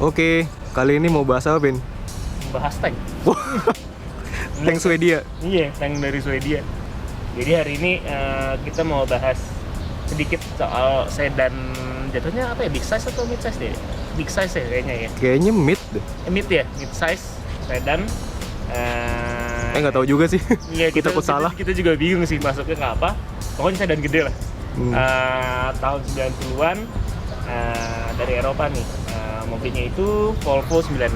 Oke, kali ini mau bahas apa, Ben? Bahas tank. Tank Swedia. Iya, tank dari Swedia. Jadi hari ini kita mau bahas sedikit soal sedan, jatuhnya apa ya, big size atau mid size deh? Big size ya kayaknya ya. Kayaknya mid deh. Mid ya, mid size sedan. Nggak tahu juga sih. Iya, Kita takut salah. Kita juga bingung sih masuknya ke apa. Pokoknya sedan gede lah. Tahun 90-an dari Eropa nih. Mobilnya itu Volvo 960.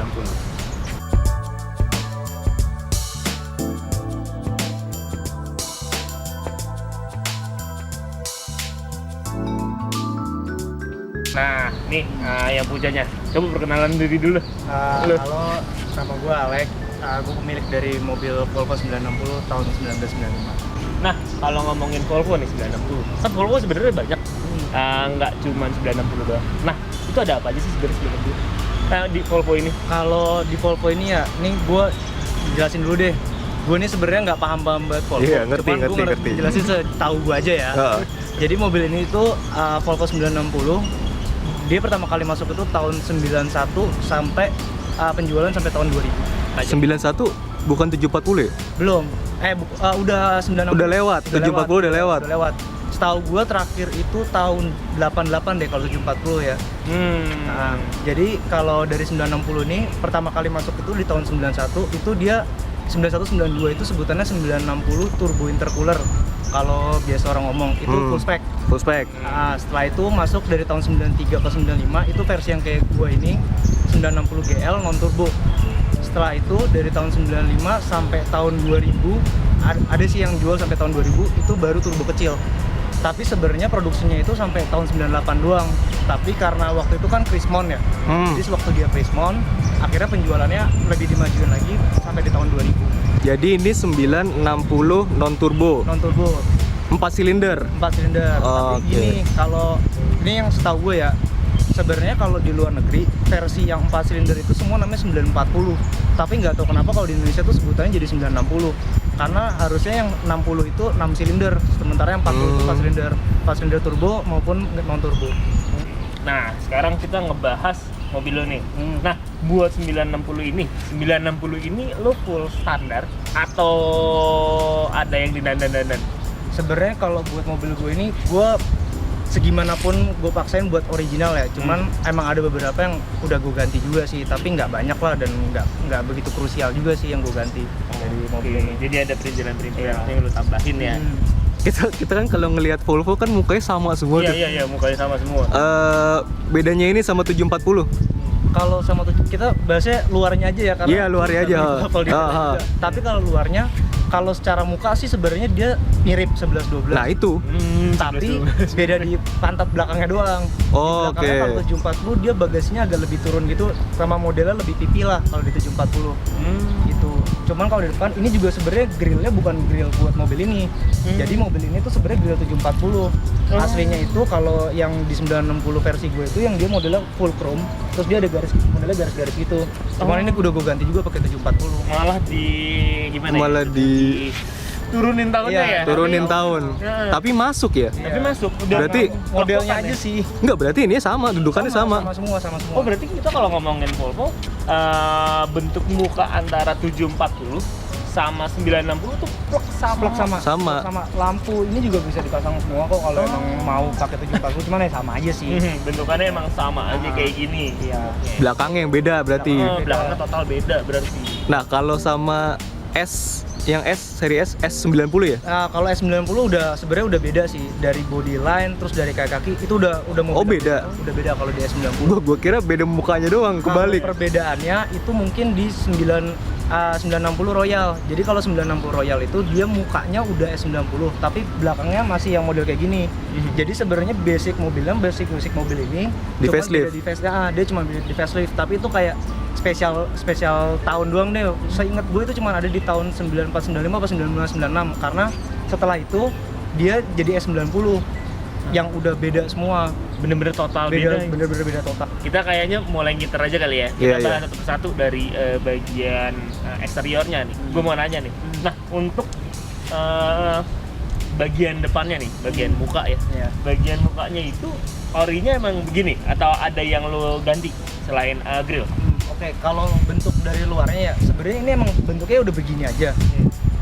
Nah, nih yang punyanya. Coba perkenalan diri dulu. Halo, nama gue Alek. Gue pemilik dari mobil Volvo 960 tahun 1995. Nah, kalau ngomongin Volvo nih 960, kan Volvo sebenarnya banyak. Nggak cuma 960 doang. Nah, itu ada apa aja sih sebenarnya 960? Nah, di Volvo ini. Kalau di Volvo ini ya, nih gue jelasin dulu deh. Gue ini sebenarnya nggak paham banget Volvo. Iya, ngerti. Gue jelasin setahu gue aja ya. Jadi mobil ini itu Volvo 960. Dia pertama kali masuk itu tahun 91 sampai penjualan sampai tahun 2000. 91 bukan 740 ya? Belum. Udah 960. Udah lewat, 740 udah lewat. Udah lewat. Setahu gue terakhir itu tahun 88 deh kalau 740 ya. Nah, jadi kalau dari 960 ini pertama kali masuk itu di tahun 91, itu dia 9192 itu sebutannya 960 turbo intercooler. Kalau biasa orang ngomong itu full spec. Full spec. Nah, setelah itu masuk dari tahun 93 ke 95 itu versi yang kayak gua ini 960 GL non turbo. Setelah itu dari tahun 95 sampai tahun 2000 ada sih yang jual sampai tahun 2000 itu baru turbo kecil. Tapi sebenarnya produksinya itu sampai tahun 98 doang. Tapi karena waktu itu kan Krismon ya. Jadi waktu dia Krismon, akhirnya penjualannya lebih dimajuin lagi sampai di tahun 2000. Jadi ini 960 non turbo. Non turbo. 4 silinder. 4 silinder. Tapi gini, kalau ini yang setahu gue ya, sebenarnya kalau di luar negeri versi yang 4 silinder itu semua namanya 940. Tapi nggak tahu kenapa kalau di Indonesia tuh sebutannya jadi 960. Karena harusnya yang 60 itu 6 silinder, sementara yang 40 itu 4 silinder. 4 silinder turbo maupun non turbo. Nah, sekarang kita ngebahas mobil lo nih. Nah, buat 960 ini lo full standar atau ada yang didandan-dandan? Sebenarnya kalau buat mobil gue ini, gue segimanapun gue paksain buat original ya. Cuman emang ada beberapa yang udah gue ganti juga sih, tapi nggak banyak lah dan nggak begitu krusial juga sih yang gue ganti dari mobil ini. Jadi ada perintilan-perintilan yang lo tambahin ya. Kita kan kalau ngelihat Volvo kan mukanya sama semua tuh. Iya, mukanya sama semua. Bedanya ini sama 740. Kalau sama kita bahasnya luarnya aja ya, karena Iya, luarnya aja. Tapi kalau luarnya, kalau secara muka sih sebenarnya dia mirip 11-12. Nah itu. Tapi beda di pantat belakangnya doang. Oh, di belakangnya kalau 740 dia bagasinya agak lebih turun gitu, sama modelnya lebih pipi lah kalau di 740. Gitu. Cuman kalau di depan ini juga sebenarnya grillnya bukan grill buat mobil ini. Jadi mobil ini tuh sebenarnya grill 740. Aslinya itu kalau yang di 960 versi gue itu yang dia modelnya full chrome, terus dia ada modelnya garis-garis gitu. Cuman ini udah gue ganti juga pakai 740. Malah turunin tahunnya ya? Turunin tahun. Tapi masuk ya? Tapi masuk. Udah Berarti modelnya aja sih. Enggak, berarti ini sama, dudukannya sama. Sama semua. Oh, berarti kita kalau ngomongin Volvo, bentuk muka antara 740 sama 960 tuh plek sama. Lampu ini juga bisa dipasang semua kok kalau emang mau pakai 740, cuman ya sama aja sih. Bentukannya emang sama aja kayak gini. Iya. Belakangnya yang beda berarti. Belakangnya total beda berarti. Nah, kalau sama seri S, S90 ya? Nah, kalau S90 sebenarnya udah beda sih, dari body line terus dari kaki itu udah mau beda. Udah beda kalau di S90. Gua kira beda mukanya doang, kebalik. Perbedaannya itu mungkin di 960 Royal. Jadi kalau 960 Royal itu dia mukanya udah S90, tapi belakangnya masih yang model kayak gini. Jadi sebenarnya basic musik mobil ini di facelift. Dia cuma di facelift, tapi itu kayak spesial tahun doang deh. Seingat gue itu cuma ada di tahun 9495 atau 9996, karena setelah itu dia jadi S90 yang udah beda semua. Bener-bener total beda. Bener-bener beda total. Kita kayaknya mulai ngiter aja kali ya. Kita bahas satu persatu dari bagian eksteriornya nih. Gue mau nanya nih. Nah, untuk bagian depannya nih, bagian muka ya. Iya. Bagian mukanya itu orinya emang begini atau ada yang lo ganti selain grill? Oke, kalau bentuk dari luarnya ya sebenarnya ini emang bentuknya udah begini aja.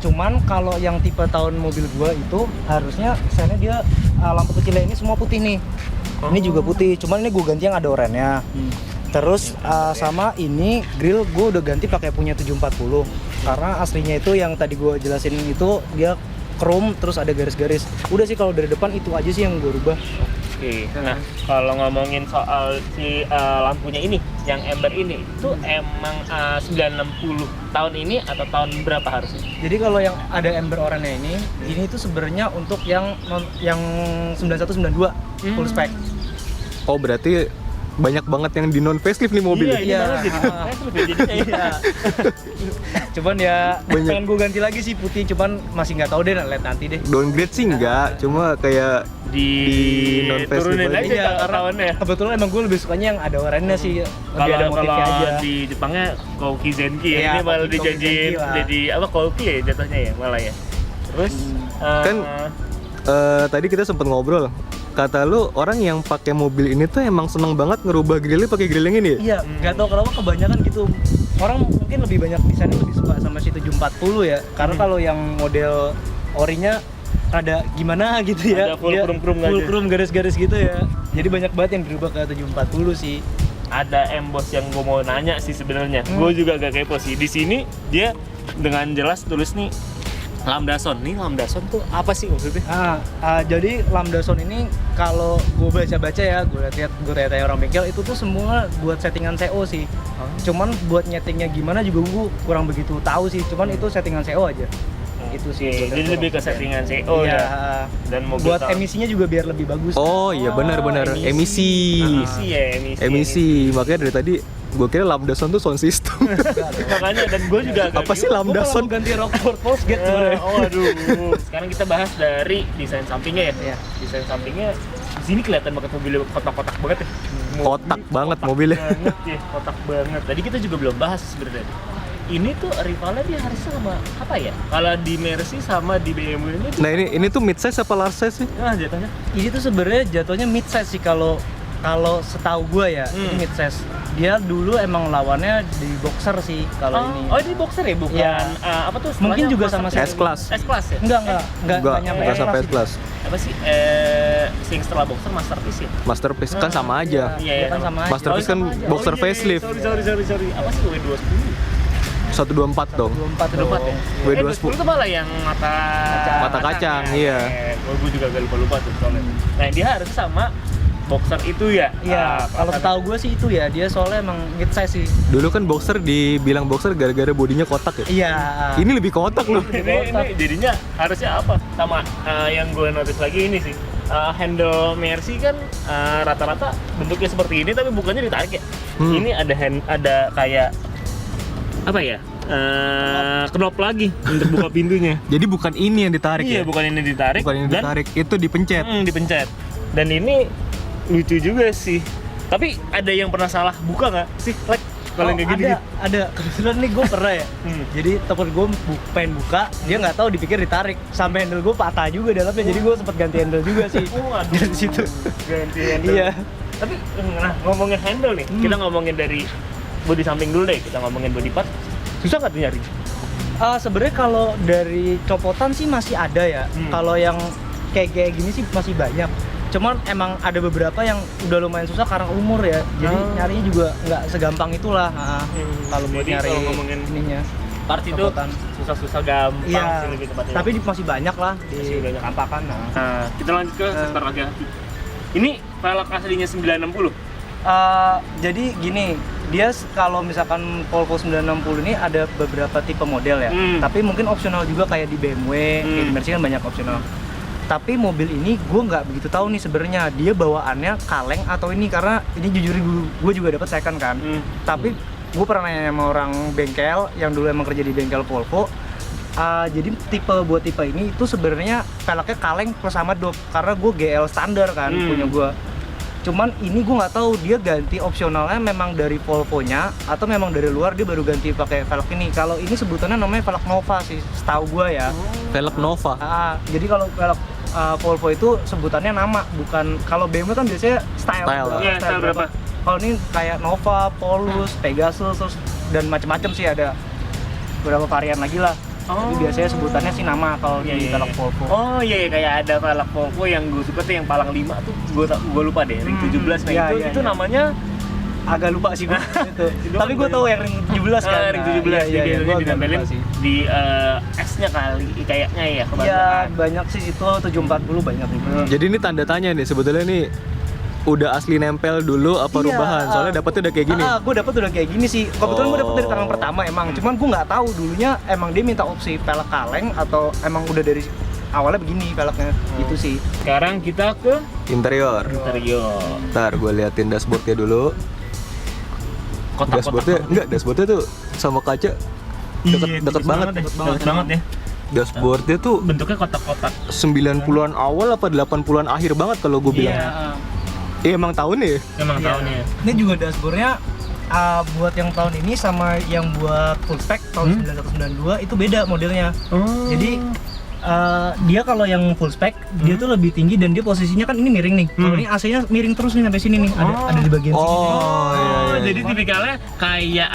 Cuman kalau yang tipe tahun mobil gua itu harusnya desainnya dia lampu kecilnya ini semua putih nih. Ini juga putih, cuman ini gua ganti yang ada oranye-nya. Terus sama ini grill gua udah ganti pakai punya 740. Karena aslinya itu yang tadi gua jelasin itu dia chrome terus ada garis-garis. Udah sih kalau dari depan itu aja sih yang gua rubah. Oke. Nah, kalau ngomongin soal si lampunya ini, yang ember ini, itu emang 960 tahun ini atau tahun berapa harusnya? Jadi kalau yang ada ember oranye ini tuh sebenarnya untuk yang 9192 full spec. Oh berarti banyak banget yang di non facelift nih mobil. Iya, ini Iya. malah jadi facelift ya jadinya ya. Iya. Cuman ya Banyak. pengen gue ganti lagi sih putih, cuman masih nggak tahu deh, lihat nanti deh. Downgrade sih enggak, cuma kayak Di non-facelift turunin aja. aja Iya, karena tahunnya. Kebetulan emang gue lebih sukanya yang ada oranye sih, lebih Kalau ada motifnya aja. di Jepangnya Kouki Zenki ya, Iya, ini malah Kouki dijanjiin Zenki lah. jadi apa Kouki ya jatuhnya ya malah ya. Terus Kan tadi kita sempat ngobrol. Kata lu orang yang pakai mobil ini tuh emang seneng banget ngerubah grillnya pakai grill yang ini ya? Iya, nggak tahu kenapa kebanyakan gitu. Orang mungkin lebih banyak desainnya lebih suka sama si 740 ya. Karena kalau yang model orinya rada gimana gitu ya. Ada full Dia chrome-chrome full aja. chrome garis-garis gitu ya. Jadi banyak banget yang dirubah ke 740 sih. ada emboss yang gue mau nanya sih sebenarnya. Gue juga agak kepo sih. Di sini dia dengan jelas tulis nih Lambda Sound. Nih Lambda Sound tuh apa sih maksudnya? Jadi Lambda Sound ini kalau gue baca-baca ya, gue tanya orang bengkel itu tuh semua buat settingan CO sih. Cuman buat nyetingnya gimana juga gue kurang begitu tahu sih. Cuman itu settingan CO aja. Itu sih. Oke, buat jadi lebih ke orang settingan bengkel. CO Iya. ya. Dan mobil Buat tahun- emisinya juga biar lebih bagus. Oh iya benar-benar emisi. Emisi ya, Emisi. Makanya dari tadi gue kira Lambda Sound tuh sound system. Makanya dan gue juga agak Apa sih bingung. Lambda Gue Sound? ganti Rockford Postgate sebenarnya. Oh aduh. Sekarang kita bahas dari desain sampingnya ya. Iya. Desain sampingnya di sini kelihatan banget mobilnya kotak-kotak banget ya. Kotak banget mobilnya. Banget ya, kotak banget. Tadi kita juga belum bahas sebenarnya. Ini tuh rivalnya dia harusnya sama apa ya? Kalau di Mercy sama di BMW ini tuh Nah ini tuh mid size apa large size sih? jatuhnya. Ini tuh sebenarnya jatuhnya mid size sih kalau setahu gue ya, ini mid size. Dia dulu emang lawannya di boxer sih kalau ini. Oh, ini boxer ya, bukan Iya. Apa tuh? Mungkin istilahnya juga master sama class? S-Class. S-Class ya? Enggak nyampe Enggak sampai S-Class S-Class. Apa sih? Sing setelah boxer masterpiece ya? Masterpiece kan sama aja. Iya, kan sama aja. Masterpiece kan boxer iya, facelift. Sorry. Apa sih W210? 124 dong. 24 Lupa dong. ya? W210 itu malah yang mata kacang, ya? iya. Gue juga agak lupa tuh soalnya. Nah, dia harus sama boxer itu ya? Iya, kalau setahu gue sih itu ya, dia soalnya emang mid size sih. Dulu kan boxer dibilang boxer gara-gara bodinya kotak ya. Iya. Ini lebih kotak loh. ini jadinya harusnya apa? Sama yang gue notice lagi ini sih. Handle Mercy kan rata-rata bentuknya seperti ini tapi bukannya ditarik ya. Ini ada kayak apa ya? Knop lagi untuk buka pintunya. Jadi bukan ini yang ditarik Iya, ya? bukan ini ditarik. Bukan ini dan ditarik, itu dipencet. dipencet. Dan ini lucu juga sih. Tapi ada yang pernah salah buka nggak sih? Like kalau yang kayak gini. ada. Kebetulan nih gue pernah ya. Jadi temen gue pengen buka, dia nggak tahu dipikir ditarik. Sampai handle gue patah juga dalamnya. Jadi gue sempet ganti handle juga sih. Waduh. Dari situ. Ganti handle. Iya. Tapi nah ngomongin handle nih, kita ngomongin dari bodi samping dulu deh. Kita ngomongin body part. Susah nggak tuh nyari? Sebenarnya kalau dari copotan sih masih ada ya. Kalau yang kayak gini sih masih banyak. Cuman emang ada beberapa yang udah lumayan susah karena umur ya. Jadi nyarinya juga nggak segampang itulah. Kalau buat Jadi nyari kalau ngomongin ininya. Part itu Copotan. susah-susah gampang Iya. sih lebih tepatnya. Tapi masih banyak lah di Masih banyak. kampakan. Nah, kita lanjut ke sektor lagi. Ini velg aslinya 960. Jadi gini, dia kalau misalkan Volvo 960 ini ada beberapa tipe model ya. Tapi mungkin opsional juga kayak di BMW, kayak di Mercy kan banyak opsional. Tapi mobil ini gue nggak begitu tahu nih sebenarnya dia bawaannya kaleng atau ini, karena ini jujur gue juga dapat second kan. Tapi gue pernah nanya sama orang bengkel yang dulu emang kerja di bengkel Volvo. Jadi buat tipe ini itu sebenarnya velgnya kaleng plus sama dop, karena gue GL standar kan punya gue. Cuman ini gue nggak tahu dia ganti opsionalnya memang dari Volvo-nya atau memang dari luar dia baru ganti pakai velg ini. Kalau ini sebutannya namanya velg Nova sih, setahu gue ya. Velg Nova. Jadi kalau velg Volvo itu sebutannya nama, bukan kalau BMW kan biasanya style. Iya, style berapa? Kalau ini kayak Nova, Polus, Pegasus, terus dan macam-macam sih, ada beberapa varian lagi lah. Jadi biasanya sebutannya sih nama kalau di velg Volvo. Oh iya, kayak ada velg Volvo yang gue suka tuh yang palang 5 tuh gue lupa deh, ring 17. Nah itu namanya agak lupa sih gue. Tapi gue tahu yang ring 17 kan. Ring 17 jadi biasanya ditempelin di S-nya kali kayaknya ya kebanyakan. Iya, banyak sih itu 740 banyak itu. Jadi ini tanda tanya nih sebetulnya nih, udah asli nempel dulu apa rubahan? Soalnya dapetnya udah kayak gini. Gue dapet udah kayak gini sih. Kebetulan gue dapet dari tangan pertama emang. Cuman gue nggak tahu dulunya emang dia minta opsi velg kaleng atau emang udah dari awalnya begini velgnya. Gitu sih. Sekarang kita ke Interior. Ntar gue liatin dashboardnya dulu. Dashboardnya tuh sama kaca deket banget. Deket banget ya. Dashboardnya tuh Bentuknya kotak-kotak. 90-an awal apa 80-an akhir banget kalau gue bilang. Iya, emang tahunnya ya? Emang tahunnya. Ini juga dashboardnya buat yang tahun ini sama yang buat full spec tahun 9192 itu beda modelnya. Jadi dia kalau yang full spec dia tuh lebih tinggi dan dia posisinya kan ini miring nih. Kalau ini AC-nya miring terus nih sampai sini nih. Ada di bagian sini. Iya. Jadi tipikalnya kayak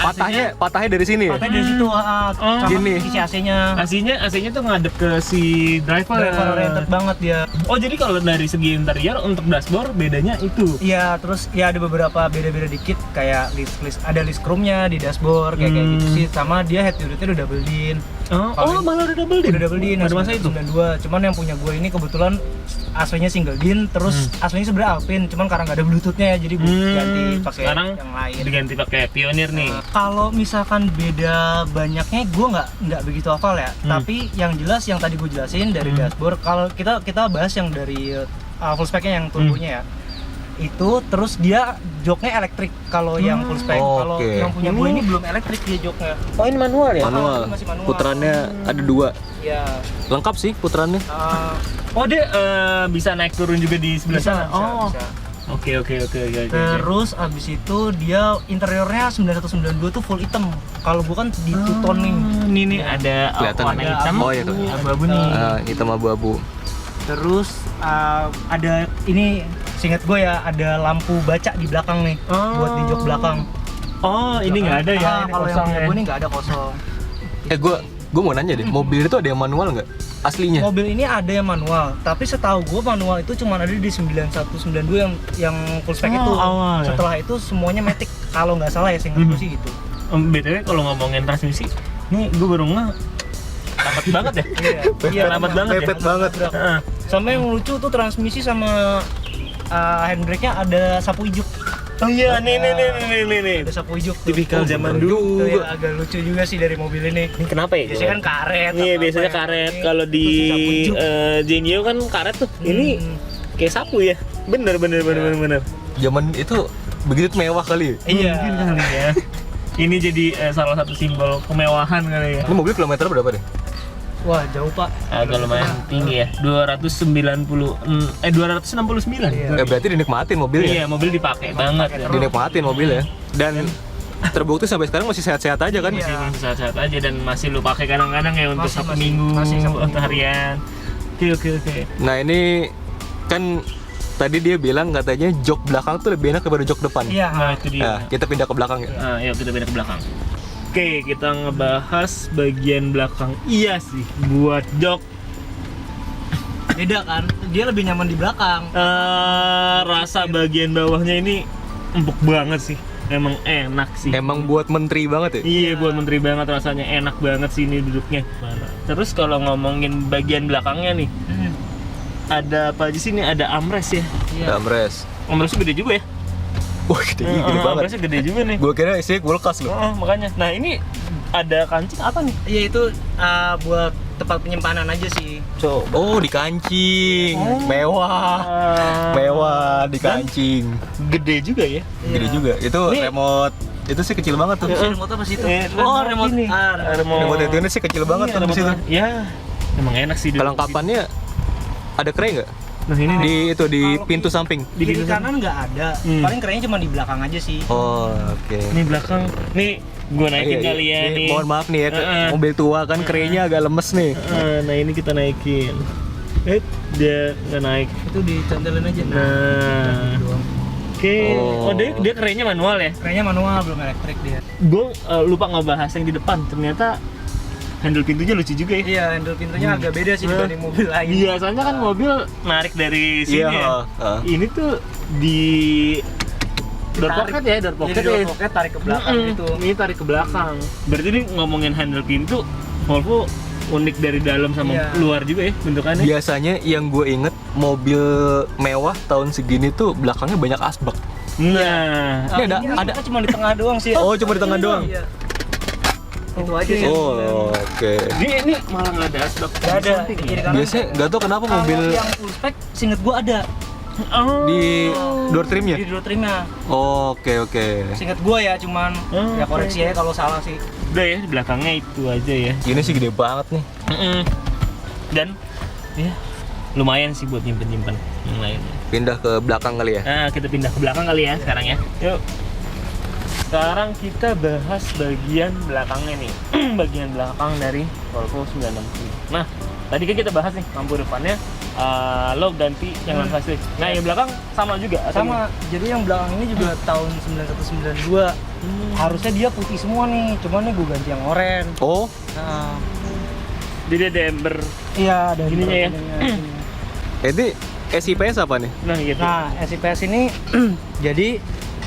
Patahnya dari sini ya? Patahnya dari situ sama Gini. isi AC-nya. AC-nya tuh ngadep ke si driver Oriented banget dia. Oh, jadi kalau dari segi interior untuk dashboard bedanya itu. Iya, terus ya ada beberapa beda-beda dikit kayak ada list chrome-nya di dashboard kayak gitu sih, sama dia head unitnya udah double din. Malah udah double din. Udah double din. Pada masa itu. 92. Cuman yang punya gue ini kebetulan AC-nya single din, terus AC-nya sebenarnya Alpine, cuman karena nggak ada Bluetooth-nya ya jadi ganti pakai Sekarang yang lain. diganti pakai Pioneer nih. Kalau misalkan beda banyaknya gue nggak begitu hafal ya, tapi yang jelas yang tadi gue jelasin dari dashboard. Kalau kita bahas yang dari full spec-nya yang turbonya ya, itu terus dia joknya elektrik kalau yang full spec. Kalau yang punya gue ini belum elektrik dia joknya. Oh, ini manual ya? Manual. Masih manual. Putarannya ada 2. Iya. Lengkap sih putarannya. Oh, dia bisa naik turun juga di sebelah sana. Bisa. Oke. Terus abis itu dia interiornya 9192 tuh full hitam. Kalau gua kan di two tone nih. Ini nih ada Kelihatan warna ada hitam. Oh iya tuh. Abu-abu nih. Hitam abu-abu. Terus ada ini seingat gue ya, ada lampu baca di belakang nih buat di jok belakang. Oh, ini nggak ada ya? Ini Kalau yang kosong punya ya? gue ini nggak ada, kosong. Gue mau nanya deh, mobil itu ada yang manual nggak? Aslinya? Mobil ini ada yang manual, tapi setahu gue manual itu cuma ada di 9192 yang full spec itu. Awal ya? Setelah itu semuanya matic kalau nggak salah ya, seingat gue sih gitu. BTW kalau ngomongin transmisi, nih gue baru lambat banget ya? Iya, lambat banget ya? Mepet banget. Sama yang lucu tuh transmisi sama handbrake-nya ada sapu ijuk. Oh iya, nih. Ada sapu ijuk tuh. Tipikal zaman Itu dulu. yang agak lucu juga sih dari mobil ini. Ini kenapa ya? Biasanya kan karet. Iya, atau biasanya apa ya. karet. Ini Kalau di khusus sapu ijuk. Genio kan karet tuh. Ini kayak sapu ya. Bener. Zaman itu begitu mewah kali. Iya. Mungkin kali ya. Ini jadi salah satu simbol kemewahan kali ya. Ini mobil kilometer berapa deh? Wah, jauh Pak. Agak lumayan tinggi ya. 269. Iya. Berarti dinikmatin mobilnya. Iya, mobil dipakai banget ya. Dinikmatin mobilnya. Dan terbukti sampai sekarang masih sehat-sehat aja kan? Iya. Masih sehat-sehat aja dan masih lu pakai kadang-kadang ya untuk Masih, Sabtu masih. Minggu, Masih Sabtu untuk Minggu. harian. Oke. Nah ini kan tadi dia bilang katanya jok belakang tuh lebih enak daripada jok depan. Iya. Nah, itu dia. Nah, kita pindah ke belakang ya. Nah, yuk kita pindah ke belakang. Oke, kita ngebahas bagian belakang. Iya sih, buat jok. Beda kan? Dia lebih nyaman di belakang. Rasa bagian bawahnya ini empuk banget sih. Emang enak sih. Emang buat menteri banget ya? Iya, buat menteri banget rasanya, enak banget sih ini duduknya. Terus kalau ngomongin bagian belakangnya nih, ada apa aja sih nih? Ada armrest ya. Iya. Armrest. Armrestnya gede juga ya. Wah gede banget. Armrestnya gede juga nih. Gue kira isinya kulkas loh. Makanya. Nah ini ada kancing apa nih? Iya, itu buat tempat penyimpanan aja sih. Coba. Oh di kancing, mewah, mewah di kancing. Gede juga ya. Gede juga. Itu Ini- remote. Itu sih kecil banget tuh. Remote apa sih itu? Oh, remote ini. Remote itu ini sih kecil banget tuh di situ. Ya, emang enak sih. Kelengkapannya ada kray nggak? Nah ini Di nih. itu di Kalau pintu samping. Di Kiri pintu kanan nggak ada, paling kerennya cuma di belakang aja sih. Oh, oke. Ini belakang. Nih gua naikin Iya, kali ya ini nih. Mohon maaf nih ya, Heeh. mobil tua kan kerenya agak lemes nih. Nah ini kita naikin. Dia nggak naik. Itu dicantelin aja. Nah. Doang. Oke. Oh. Oh, dia kerennya manual ya. Kerennya manual, belum elektrik dia. Gue lupa ngebahas yang di depan. Ternyata handle pintunya lucu juga ya. Iya, handle pintunya agak beda sih dibanding mobil lain. Biasanya kan mobil narik dari sini Iya, ya. Ini tuh di door pocket ya, door pocket Jadi door ya. pocket tarik ke belakang gitu. Ini tarik ke belakang. Berarti ini ngomongin handle pintu, Volvo unik dari dalam sama Iya. luar juga ya bentukannya. Biasanya yang gue inget mobil mewah tahun segini tuh belakangnya banyak asbak. Nah, Ini ada- Ini ada- kita cuma di tengah doang sih. Oh, cuma di tengah doang. Iya. Itu aja sih. Oh, oke. ini malah nggak ada asbak. Nggak ada. Samping ya? Kiri kanan. Biasanya nggak tahu kenapa Kalau mobil yang full spec, seinget gua ada Oh. di door trimnya. di door trimnya. Oh, oke. Seinget gua ya, cuman Oh, ya koreksi oke. aja kalau salah sih. Udah ya, di belakangnya itu aja ya. Ini sih gede banget nih. Dan ya lumayan sih buat nyimpen-nyimpen yang lain. Pindah ke belakang kali ya. Nah, kita pindah ke belakang kali ya sekarang ya. Yuk. Sekarang kita bahas bagian belakangnya nih. Bagian belakang dari Volvo 960. Nah, tadi kan kita bahas nih lampu depannya low ganti yang non facelift. Nah, yang belakang sama juga atau Sama. Jadi yang belakang ini juga tahun 9192. Harusnya dia putih semua nih, cuman nih gua ganti yang oranye. Oh, Nah, Jadi ada ember. iya ada Ininya ya? ininya. ini SIPS apa nih? Nah, gitu. Nah, SIPS ini jadi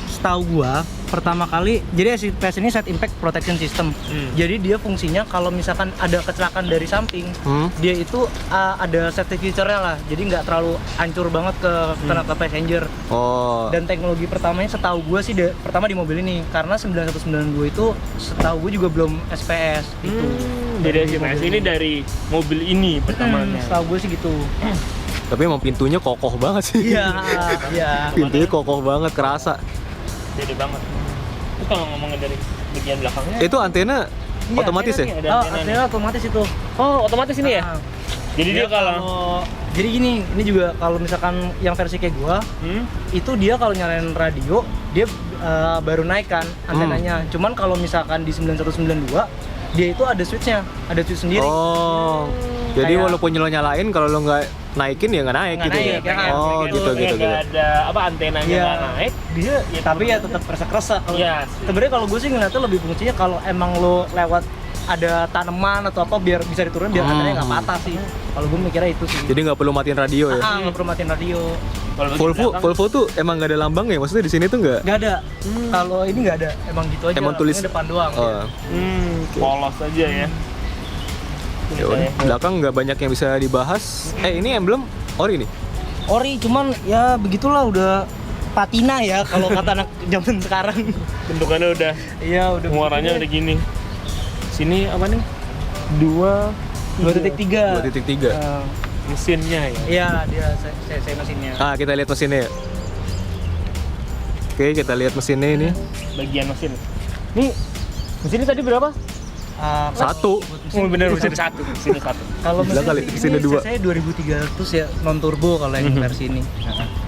setahu gua pertama kali, jadi SIPS ini Side Impact Protection System. Jadi dia fungsinya kalau misalkan ada kecelakaan dari samping, dia itu ada safety feature-nya lah. Jadi nggak terlalu hancur banget kena ke passenger. Oh. Dan teknologi pertamanya setahu gua sih pertama di mobil ini, karena 9192 itu setahu gua juga belum SPS gitu. Jadi SIPS ini dari mobil ini pertamanya. Setahu gua sih gitu. Tapi emang pintunya kokoh banget sih. Iya, iya. Pintunya kokoh banget, kerasa. Jadi banget. Itu kalau ngomongin dari bagian belakangnya. Itu antena Iya, otomatis ya? Ada Oh, antena nih. antena otomatis itu. Oh, otomatis ini ya? Nah, Jadi dia kalau jadi gini, ini juga kalau misalkan yang versi kayak gua, itu dia kalau nyalain radio, dia baru naik kan antenanya. Cuman kalau misalkan di 9192, dia itu ada switch-nya, ada switch sendiri. Oh. Jadi Kayak- walaupun lo nyalain, kalau lo nggak naikin ya nggak naik Nggak gitu ya? naik, ya kan? Oh, Kayak gitu. nggak ada apa antenanya Iya. nggak naik, dia ya Tapi ya tetap kerasa-kerasa. Kalau Iya. sebenarnya kalau gue sih ngeliatnya lebih fungsinya kalau emang lo lewat ada tanaman atau apa biar bisa diturunin biar antenanya nggak patah sih. Kalau gue mikirnya itu sih. Jadi nggak perlu matiin radio ya? Nggak perlu matiin radio. Kalau bagian Volvo, belakang, Volvo tuh emang nggak ada lambang ya? Maksudnya di sini tuh nggak? Nggak ada. Kalau ini nggak ada. Emang gitu aja. Emang tulis- Ini depan doang. Oh. polos aja ya. Ya udah, belakang nggak banyak yang bisa dibahas. Ini emblem ori nih. Ori cuman ya begitulah udah patina ya kalau kata anak zaman sekarang. Bentukannya udah, Iya udah. muaranya udah gini. Sini apa nih? 2.3. 2.3. Mesinnya ya. Iya dia saya mesinnya. Ah, kita lihat mesinnya ya. Oke, kita lihat mesinnya ini. Bagian mesin. Nih, mesinnya tadi berapa? Satu. Oh bener, mesin satu. Mesin satu. Kalau Gila mesin kali, ini mesinnya dua. saya 2300 ya non turbo kalau yang versi ini.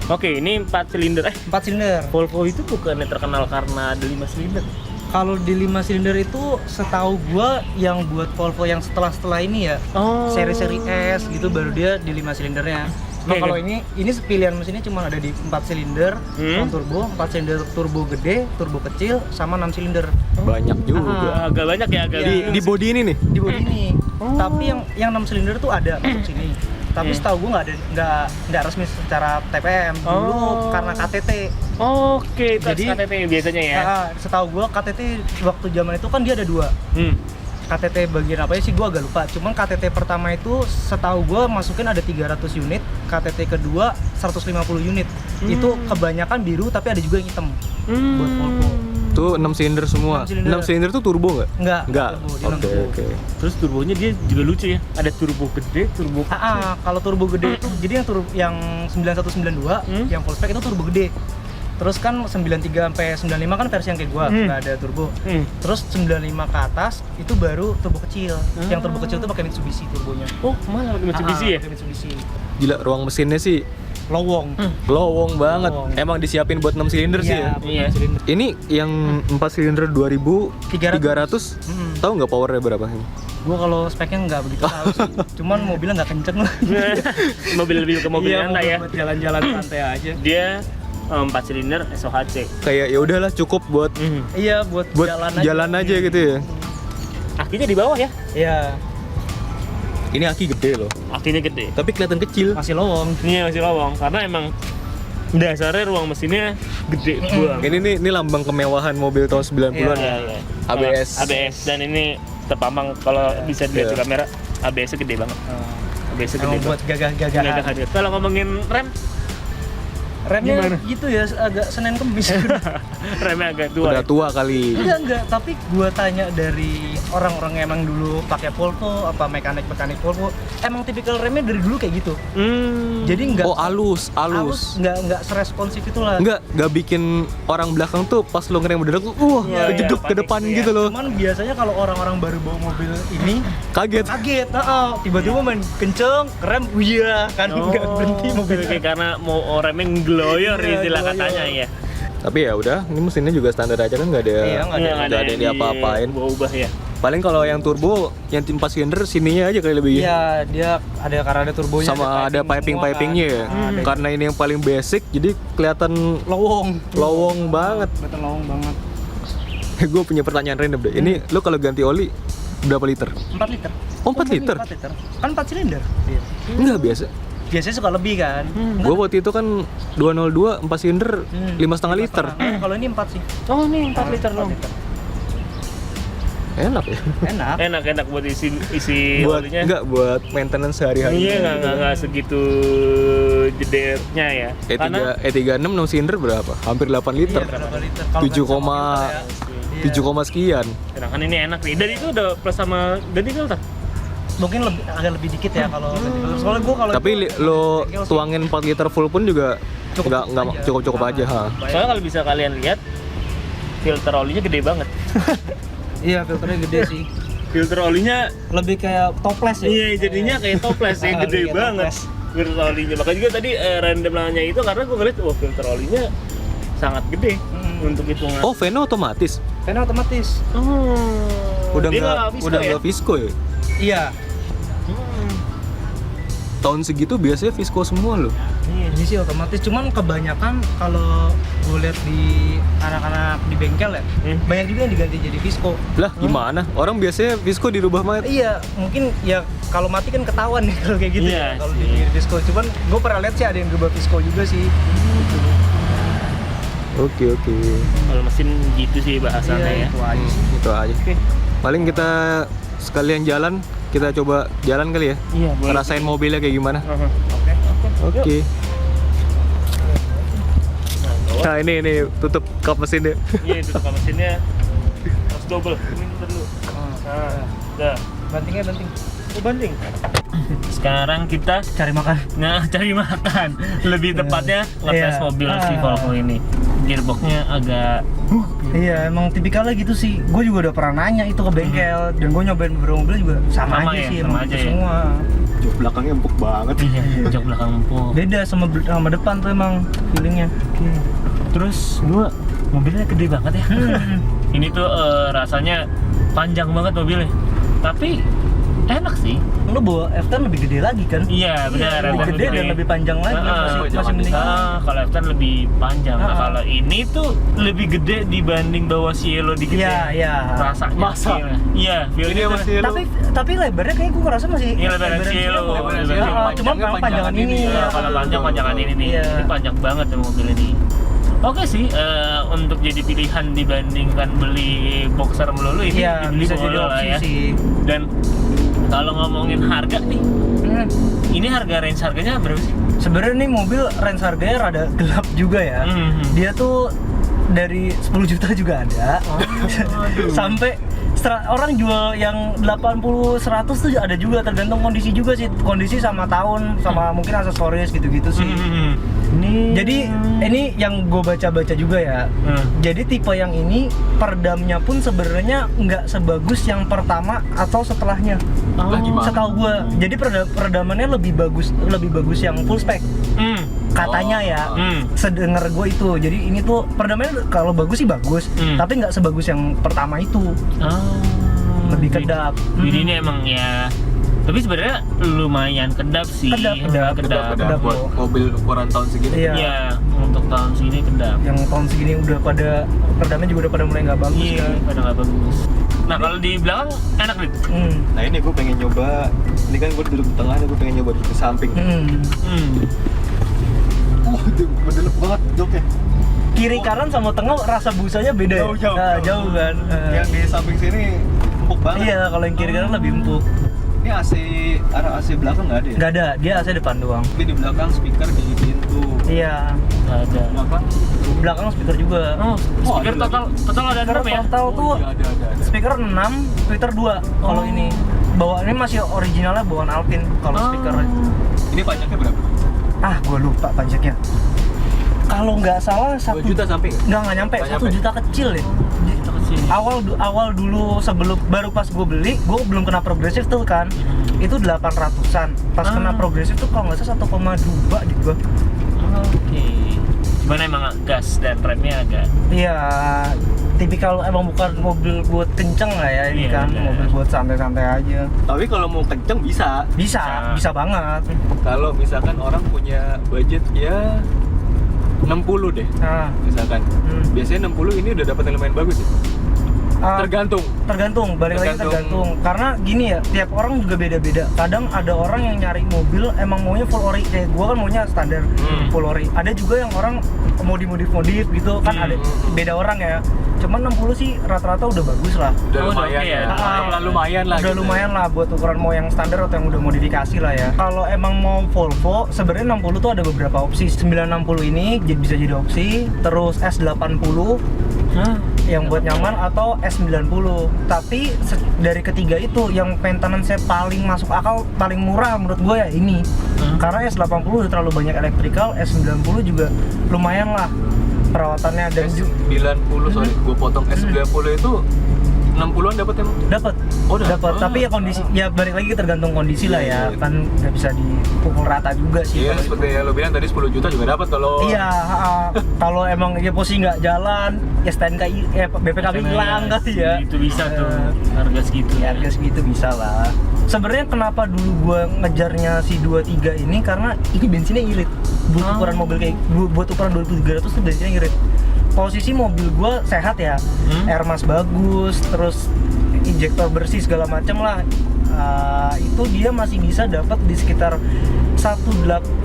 Oke, ini 4 silinder. 4 silinder. Volvo itu bukannya terkenal karena ada 5 silinder. Kalau di 5 silinder itu setahu gua yang buat Volvo yang setelah ini ya. Oh. Seri-seri S gitu baru dia di 5 silindernya. Nah, Oke, kalau oke. ini pilihan mesinnya cuma ada di 4 silinder, non turbo, 4 silinder turbo gede, turbo kecil, sama 6 silinder. Banyak juga. Agak banyak ya, agak Di body ini nih. Di bodi ini. Tapi yang 6 silinder tuh ada masuk sini. Tapi setahu gua nggak resmi secara TPM dulu karena KTT. Oke, tes Jadi- KTP biasanya ya. Setahu gua KTT waktu zaman itu kan dia ada 2. KTT bagian apa ya sih gua agak lupa. Cuman KTT pertama itu setahu gua masukin ada 300 unit, KTT kedua 150 unit. Itu kebanyakan biru tapi ada juga yang hitam buat Volvo. Tuh 6 silinder semua. 6 silinder. 6 silinder tuh turbo nggak? Enggak. Nggak. turbo, dia non Oke, turbo. oke. Terus turbonya dia juga lucu ya. Ada turbo gede, turbo Kalau turbo gede itu jadi yang 9192 yang full spec itu turbo gede. Terus kan 93 sampai 95 kan versi yang kayak gua, nggak ada turbo. Terus 95 ke atas itu baru turbo kecil. Yang turbo kecil itu pakai Mitsubishi turbonya. Oh, malah pakai Mitsubishi ya? Pakai Mitsubishi. Gila, ruang mesinnya sih lowong. Lowong banget. Lowong. Emang disiapin buat 6 silinder sih ya. Iya. Silinder. Ini yang 4 silinder 2300. Tahu nggak powernya berapa ini? Gua kalau speknya nggak begitu tahu sih. Cuman mobilnya nggak kenceng lah. Mobil lebih ke mobil Iya, santai ya. buat jalan-jalan santai aja. Dia 4 silinder SOHC. Kayak ya udahlah cukup buat Iya, buat jalan aja gitu ya. Akinya di bawah ya. Iya, Ini aki gede loh. Akinya gede. Tapi kelihatan kecil. masih lowong. Ini masih lowong karena emang dasarnya ruang mesinnya gede buang. Ini lambang kemewahan mobil tahun 90-an. Iya, iya. ABS. ABS dan ini terpampang kalau bisa dilihat di Iya. kamera ABS-nya gede banget. ABS-nya gede Emang buat banget. gagah-gagahan. Gagah. Kalau ngomongin rem, Remnya Gimana? gitu ya, agak Senin Kemis. remnya agak tua. Udah tua kali. Enggak, tapi gua tanya dari orang-orang yang emang dulu pakai Volvo apa mekanik Volvo, emang tipikal remnya dari dulu kayak gitu. Jadi enggak Oh, halus. enggak seresponsif itu lah. Enggak bikin orang belakang tuh pas lo ngerem mendadak wah, Iya, kejeduk iya, ke depan panik, gitu loh. Cuman biasanya kalau orang-orang baru bawa mobil ini Kaget. tiba-tiba main kenceng, rem, iya kan enggak berhenti mobil. Oke, karena mau remnya ngloyor Iya, istilah ngloyor. katanya ya. Tapi ya udah, ini mesinnya juga standar aja kan nggak ada. Iya, nggak ada yang diapa-apain. Ubah ya. Paling kalau yang turbo, yang 4 silinder sininya aja kali lebih. Iya, dia ada karena ada turbonya, Sama ada piping-pipingnya ya. Ada. Karena ini yang paling basic, jadi kelihatan lowong banget. Betul lowong banget. Gue punya pertanyaan random deh. Ini lo kalau ganti oli berapa liter? 4 liter. Oh, 4 liter? 4 liter. Kan 4 silinder. Iya. Enggak biasa. Biasanya suka lebih kan. Gue waktu itu kan 202 4 silinder 5,5 liter. Kalau ini 4 sih. Oh, ini 4 liter 4 loh. liter. Enak ya. Enak. Enak buat isi buat olinya. enggak buat maintenance sehari-hari. Iya, enggak segitu jedernya ya. E36 6 silinder berapa? Hampir 8 liter. Iya, berapa liter? 7, Kalau sama filter ya. 7, sekian. sedangkan ini enak nih. Dan itu udah plus sama ganti filter. Mungkin agak lebih dikit ya kalau ganti filter. Soalnya gua kalau Tapi itu lo bengkel sih tuangin 4 liter full pun juga Cukup nggak aja. cukup aja ha. Soalnya kalau bisa kalian lihat filter olinya gede banget. Iya, filternya gede sih. Filter olinya Lebih kayak toples ya. iya jadinya kayak toples ya, gede Kayak banget. toples. Filter olinya. Makanya juga tadi random nanya itu karena gue ngeliat wah filter olinya sangat gede untuk hitungan. Oh, Veno otomatis. Karena otomatis. Udah Dia nggak visco udah ya? nggak visco ya? Iya. Tahun segitu biasanya visco semua loh. Ini sih otomatis, cuman kebanyakan kalau gue lihat di anak-anak di bengkel ya, banyak juga yang diganti jadi visco. Lah gimana? Orang biasanya visco dirubah banget. Iya, mungkin ya kalau mati kan ketahuan nih kalau kayak gitu Iya ya, kalau sih. di visco. Cuman gue pernah lihat sih ada yang rubah visco juga sih. Oke. Kalau mesin gitu sih bahasannya ya. Itu aja sih. Itu aja. Paling kita sekalian jalan, kita coba jalan kali ya. Iya, boleh. Rasain mobilnya kayak gimana. Oke. Nah ini tutup kap mesinnya. Iya, itu tukang mesinnya harus double. Ini dulu. Nah, udah. Bantingnya banting. Oh, banting. Sekarang kita Cari makan. cari makan. Lebih tepatnya ngetes Iya. mobil si Volvo ini. Gearboxnya agak Iya, emang tipikalnya gitu sih. Gue juga udah pernah nanya itu ke bengkel dan gue nyobain beberapa mobil juga sama aja ya, sih, sama emang aja gitu ya. semua. Jok belakangnya empuk banget. iya, jok belakang empuk. Beda sama depan tuh emang feelingnya. Terus dua mobilnya gede banget ya. Ini tuh rasanya panjang banget mobilnya. Tapi enak sih. Lo bawa F10 lebih gede lagi kan? Iya, benar. lebih gede dan lebih panjang lagi. Masih mending. Kalau F10 lebih panjang. Nah, kalau ini tuh lebih gede dibanding bawa Cielo dikit. Iya, iya. Rasanya. Masa? Iya, feelnya Ini masih Tapi lebarnya kayak gue ngerasa masih Iya, lebaran Cielo. Cuma memang panjangan ini. Iya, kalau panjang panjangan ini nih. Iya. Ini panjang banget ya mobil ini. Oke sih, untuk jadi pilihan dibandingkan beli boxer melulu ini Iya, dibeli bisa jadi boleh lah opsi ya. sih. Dan kalau ngomongin harga nih, ini range harganya berapa sih? Sebenarnya nih mobil range harganya rada gelap juga ya. Dia tuh dari 10 juta juga ada. Sampai orang jual yang 80 100 tuh ada juga, tergantung kondisi juga sih. Kondisi sama tahun, sama mungkin aksesoris gitu-gitu sih. Jadi ini yang gue baca-baca juga ya. Jadi tipe yang ini peredamnya pun sebenarnya nggak sebagus yang pertama atau setelahnya. Lah, gimana? Setahu gue. Jadi peredamannya lebih bagus yang full spec. katanya ya. Hmm. Sedengar gue itu. Jadi ini tuh perdamaian kalau bagus sih bagus, tapi nggak sebagus yang pertama itu. Lebih kedap. Jadi ini emang ya, tapi sebenarnya lumayan kedap sih. Kedap buat loh. mobil ukuran tahun segini. Iya. Iya, untuk tahun segini kedap. Yang tahun segini udah pada perdamaian juga udah pada mulai nggak bagus Iya, kan. pada nggak bagus. Nah kalau di belakang enak nih. Nah ini gue pengen nyoba, ini kan gue duduk di tengah, gue pengen nyoba duduk ke samping. Itu bener banget duduknya. Kiri kanan sama tengah rasa busanya beda ya? Jauh kan. Yang di samping sini empuk banget. Iya, kalau yang kiri kanan lebih empuk. Ini arah AC belakang nggak ada ya? Nggak ada, dia AC depan doang. Tapi di belakang speaker di pintu. Iya, Ada. belakang speaker juga. Speaker total ada Speaker 6 ya? total tuh Iya, ada. speaker 6, tweeter 2 kalau ini. Bawaannya masih originalnya bawaan Alpine kalau speaker. Ini pajaknya berapa? Gue lupa pajaknya. Kalau nggak salah 2 juta sampai nggak? nggak nyampe, Nggak 1 juta kecil ya. Awal dulu sebelum baru pas gue beli, gue belum kena progresif tuh kan. Itu 800-an. Pas kena progresif tuh kalau nggak salah 1,2 di gua. Oke. Cuman emang gas dan remnya agak. Iya, tipikal emang bukan mobil buat kenceng lah ya ini Iya, kan, bener. mobil buat santai-santai aja. Tapi kalau mau kenceng bisa. Bisa banget. Kalau misalkan orang punya budget ya 60 deh, Nah, misalkan. Biasanya 60 ini udah dapat yang lumayan bagus ya. Tergantung. balik lagi tergantung. Karena gini ya, tiap orang juga beda-beda. Kadang ada orang yang nyari mobil emang maunya full ori, kayak gua kan maunya standar full ori. Ada juga yang orang mau dimodif-modif gitu kan, ada beda orang ya. Cuman 60 sih rata-rata udah bagus lah. Udah Oh, lumayan oke ya. ya. Lumayan lah. Udah gitu lumayan lah buat ukuran mau yang standar atau yang udah modifikasi lah ya. Kalau emang mau Volvo, sebenarnya 60 tuh ada beberapa opsi. 960 ini bisa jadi opsi, terus S80 yang buat nyaman atau S90. Tapi dari ketiga itu yang maintenance-nya paling masuk akal, paling murah menurut gue ya ini. Karena S80 udah terlalu banyak elektrikal, S90 juga lumayan lah perawatannya dan S90, sorry, gue potong. S90 itu 60-an dapat emang? dapat. Oh, dapat. Tapi ya kondisi, ya balik lagi tergantung kondisi lah ya. Iya. Kan nggak bisa dipukul rata juga sih. Iya, kalau seperti yang lo bilang tadi 10 juta juga dapat kalau. Iya, kalau emang ya posisi nggak jalan, ya STNK, BPKB hilang kali ya. Itu bisa tuh, harga segitu. Ya, harga segitu bisa lah. Sebenarnya kenapa dulu gua ngejarnya si 23 ini karena ini bensinnya irit. Buat ukuran mobil kayak buat ukuran 2300 tuh bensinnya irit. Posisi mobil gua sehat ya, airmas bagus, terus injektor bersih segala macam lah. Itu dia masih bisa dapat di sekitar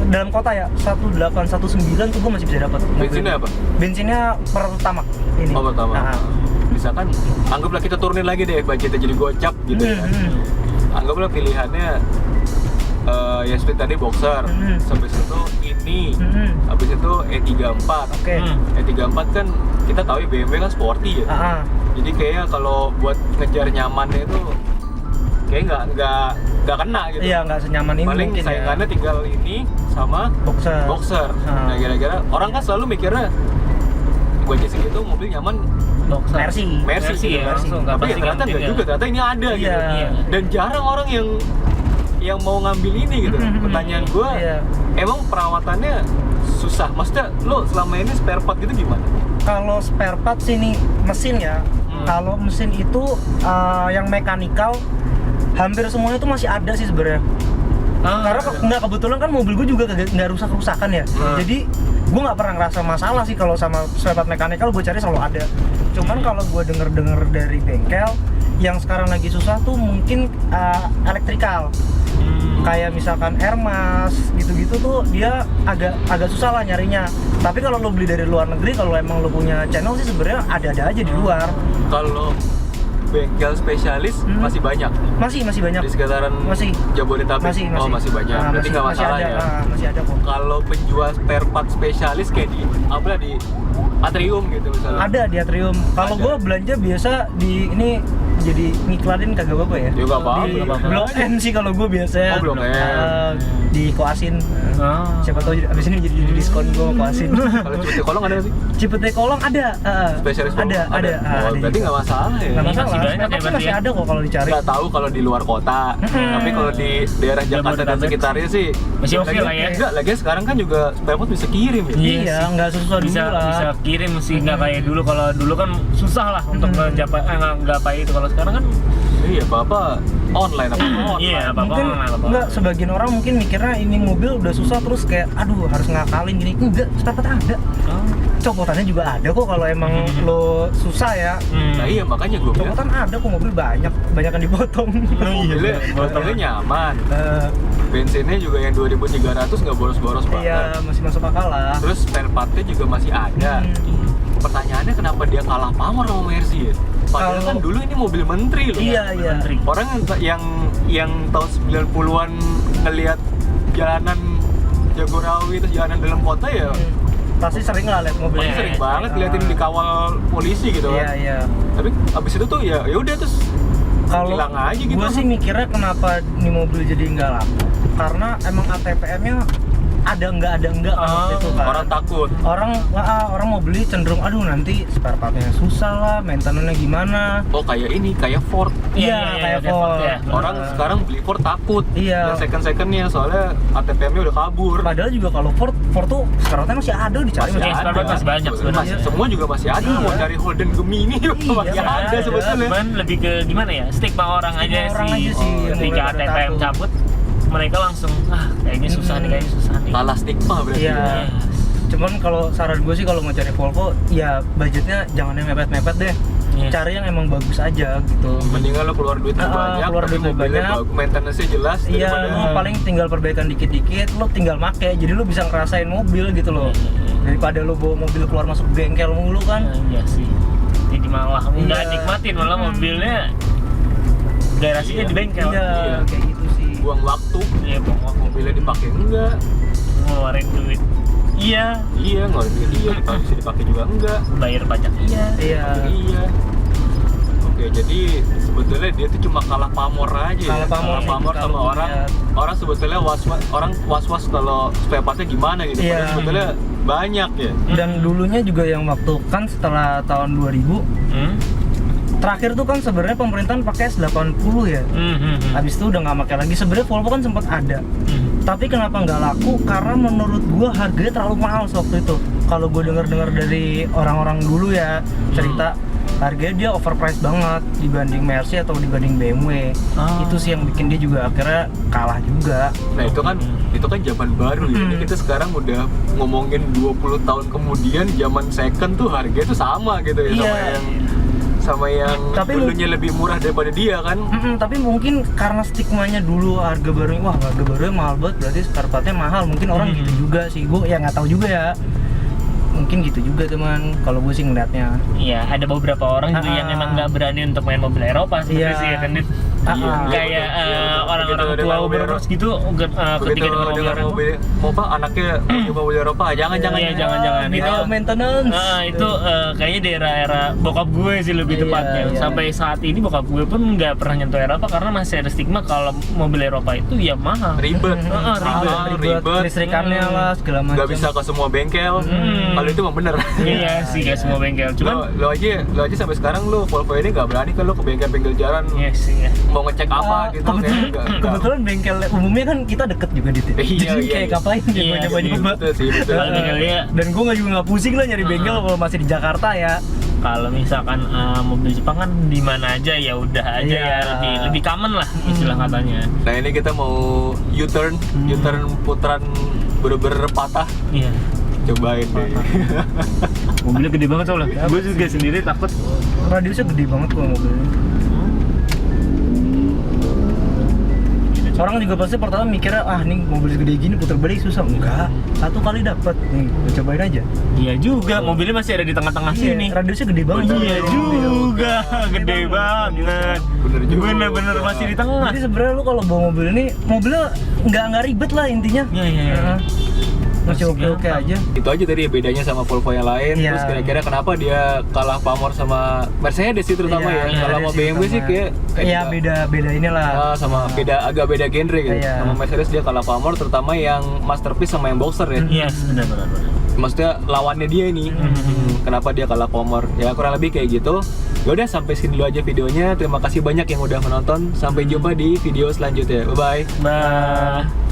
dalam kota ya 1819 tuh gue masih bisa dapat. Bensinnya apa? Bensinnya pertama ini. Oh, pertama. Misalkan anggaplah kita turunin lagi deh budgetnya jadi gocap gitu ya. Anggaplah pilihannya ya seperti tadi Boxer, sampai situ ini, habis itu E34. Oke. E34 kan kita tahu BMW kan sporty ya. Jadi kayaknya kalau buat ngejar nyamannya itu kayak nggak kena gitu. Iya, nggak senyaman ini Paling mungkin saingannya ya. tinggal ini sama Boxer. Nah kira-kira orang kan selalu mikirnya budget segitu mobil nyaman Mercy gitu ya, kan. langsung, nggak Tapi pasti ternyata ganti nggak ya. juga, ternyata ini ada gitu. Iya. Dan jarang orang yang mau ngambil ini gitu. Pertanyaan gue, emang perawatannya susah? Maksudnya lo selama ini spare part gitu gimana? Kalau spare part sih nih mesin ya. Kalau mesin itu yang mekanikal hampir semuanya itu masih ada sih sebenarnya. Karena nggak kebetulan kan mobil gue juga nggak rusak-rusakan ya. Jadi gue nggak pernah ngerasa masalah sih kalau sama spare part mekanikal, gue cari selalu ada. Cuman kalau gue denger dari bengkel yang sekarang lagi susah tuh mungkin elektrikal. Kayak misalkan airmas gitu-gitu tuh dia agak susah lah nyarinya. Tapi kalau lo beli dari luar negeri, kalau emang lo punya channel sih sebenarnya ada aja di luar. Kalau bengkel spesialis masih banyak. Masih banyak. Di sekitaran Jabodetabek. Masih banyak. Berarti nggak masalah ada, ya. Masih ada kok. Kalau penjual spare part spesialis kayak di Atrium gitu misalnya. Ada di Atrium. Kalau gue belanja biasa di ini jadi ngiklanin kagak apa-apa ya? Ya, nggak apa-apa, Di nggak apa-apa. Blok M sih kalau gue biasanya. Oh, Blok M. Di Koasin. Oh. Siapa tahu abis ini jadi diskon gue sama Koasin. Kalau Cipete Kolong ada nggak sih? Cipete Kolong ada. Spesialis ada. Oh, berarti juga. nggak masalah ya? Nggak masalah. Masih banyak ya Spare berarti masih ya? ada kok kalau dicari. Nggak tahu kalau di luar kota, tapi kalau di daerah Jakarta dan Jabodetabek sekitarnya sih masih oke lah ya. Enggak, lagi sekarang kan juga spare part bisa kirim ya. Iya, nggak susah dulu bisa lah. bisa kirim sih, nggak kayak dulu. Kalau dulu kan susah lah untuk nggapai itu. Kalau sekarang kan Iya, apa online online. iya apa Mungkin enggak, sebagian orang mungkin mikirnya ini mobil udah susah terus kayak aduh harus ngakalin gini. Enggak, spare part ada. Copotannya juga ada kok kalau emang lo susah ya. Nah iya makanya gue bilang Copotan ada kok, mobil banyak yang dipotong. mobilnya nyaman, bensinnya juga yang 2.300 nggak boros-boros Iya, banget. masih masuk akal lah. Terus spare partnya juga masih ada. Pertanyaannya kenapa dia kalah pamor sama Mercy ya? Padahal kan dulu ini mobil menteri loh. Iya. Menteri. Orang yang tahun 90-an ngelihat jalanan Jagorawi terus jalanan dalam kota ya Pasti sering lah lihat mobil. pasti sering banget liatin dikawal polisi gitu kan. Iya. Tapi abis itu tuh ya udah terus Kalau hilang aja gitu. gue sih mikirnya kenapa ini mobil jadi nggak laku karena emang ATPM-nya ada nggak kan itu kan. Orang takut. Orang mau beli cenderung aduh nanti spare partnya susah lah, maintenance-nya gimana. Oh kayak Ford. Iya, kayak Ford. ya. Orang sekarang beli Ford takut. Iya. Yang second-secondnya soalnya ATPM-nya udah kabur. Padahal juga kalau Ford tuh spare partnya masih ada dicari Masih Iya, ada. spare part masih banyak sebenarnya. Semua juga masih ada. Iya. Mau cari Holden Gemini juga Iya, masih ada ada. sebetulnya. Cuman lebih ke gimana ya, stigma orang Stigma aja orang sih. aja sih, yang Ketika mulai pada ATPM takut. cabut, mereka langsung kayaknya susah nih. Kalah stigma berarti. Iya. Cuman kalau saran gue sih kalau mau cari Volvo ya budgetnya jangan yang mepet-mepet deh. Yes. Cari yang emang bagus aja gitu. Mendingan lo keluar duit banyak, keluar tapi duit mobilnya banyak. bagus, maintenance-nya jelas Iya, daripada paling tinggal perbaikan dikit-dikit, lo tinggal make, jadi lo bisa ngerasain mobil gitu loh. Daripada lo bawa mobil keluar masuk bengkel mulu kan. Iya sih. Jadi malah nggak Iya. nikmatin, malah mobilnya garasinya di bengkel. Iya, kayak gitu sih. buang waktu. Iya, pokoknya Mobilnya dipakai enggak? ngeluarin duit. Iya, Iya, ngeluarin duit iya, bisa dipakai juga enggak? bayar pajak. Iya. Iya. Iya. Oke, jadi sebetulnya dia tuh cuma kalah pamor aja. Kalah pamor sih, sama kalau orang. lihat. Orang sebetulnya was-was kalau spare partnya gimana gitu. Iya. Padahal sebetulnya banyak ya. Dan dulunya juga yang waktu kan setelah tahun 2000 terakhir tuh kan sebenarnya pemerintahan pakai S80 ya. Habis itu udah nggak pakai lagi. Sebenarnya Volvo kan sempat ada. Tapi kenapa nggak laku? Karena menurut gua harganya terlalu mahal waktu itu. Kalau gua dengar dari orang-orang dulu ya cerita harganya dia overpriced banget dibanding Mercy atau dibanding BMW. Itu sih yang bikin dia juga akhirnya kalah juga. Nah, itu kan zaman baru ya. Ini kita sekarang udah ngomongin 20 tahun kemudian zaman second tuh harganya tuh sama gitu ya Iya. sama yang Tapi dulunya lebih murah daripada dia kan. Tapi mungkin karena stigmanya dulu harga barunya, wah harga barunya mahal banget, berarti spare partnya mahal. Mungkin orang gitu juga sih, gue ya nggak tahu juga ya. Mungkin gitu juga teman, kalau gue sih ngeliatnya. Iya, ada beberapa orang juga yang emang nggak berani untuk main mobil Eropa seperti Iya. sih ya kan Dit? Iya, Kayak orang-orang Begitu tua dengar mobil berus gitu ketika Begitu dengar mobil dengar Eropa. mobil, mau pak anaknya mau mobil Eropa, jangan. Iya, jangan. Itu Itu maintenance. itu kayaknya di era bokap gue sih lebih Iya, tepatnya. iya. Sampai saat ini bokap gue pun nggak pernah nyentuh Eropa karena masih ada stigma kalau mobil Eropa itu ya mahal. Ribet, Ribet, listrikannya lah segala macam. nggak bisa ke semua bengkel. Kalau itu mah bener. Iya sih, gak semua bengkel. Cuman lo aja sampai sekarang lo Volvo ini nggak berani kan lo ke bengkel-bengkel jalan iya sih ya. mau ngecek apa gitu kan? Kebetulan bengkel umumnya kan kita deket juga di Iya, jadi iya, kayak iya. ngapain dia Iya, nyoba-nyoba. Betul sih, betul. Kalau bengkelnya Dan gue nggak pusing lah nyari bengkel kalau masih di Jakarta ya. kalau misalkan mobil Jepang kan di mana aja ya udah aja Iya. ya lebih common lah istilah katanya. Nah ini kita mau U-turn putaran bener-bener patah. Iya. Cobain deh. Mobilnya gede banget soalnya. Gue juga sendiri takut. Radiusnya gede banget kok mobilnya. Orang juga pasti pertama mikirnya, nih mobil segede gini putar balik susah. Enggak, satu kali dapet. Nih, lu cobain aja. Iya juga, mobilnya masih ada di tengah-tengah sini. Radiusnya gede banget. Iya juga, gede banget. Bener juga. Bener-bener masih di tengah. Jadi sebenarnya lu kalau bawa mobil ini, mobilnya nggak ribet lah intinya. Iya. Heeh. masih oke aja. Itu aja tadi bedanya sama Volvo yang lain. Iya. Terus kira-kira kenapa dia kalah pamor sama Mercedes sih terutama Iya, ya. Kalau sama BMW sih kayak iya juga, beda inilah. sama agak beda genre gitu. Iya. Sama Mercedes dia kalah pamor terutama yang Masterpiece sama yang Boxer ya. Yes, benar. Maksudnya lawannya dia ini. Kenapa dia kalah pamor? Ya kurang lebih kayak gitu. Yaudah sampai sini dulu aja videonya. Terima kasih banyak yang udah menonton. Sampai jumpa di video selanjutnya. Bye bye. Bah.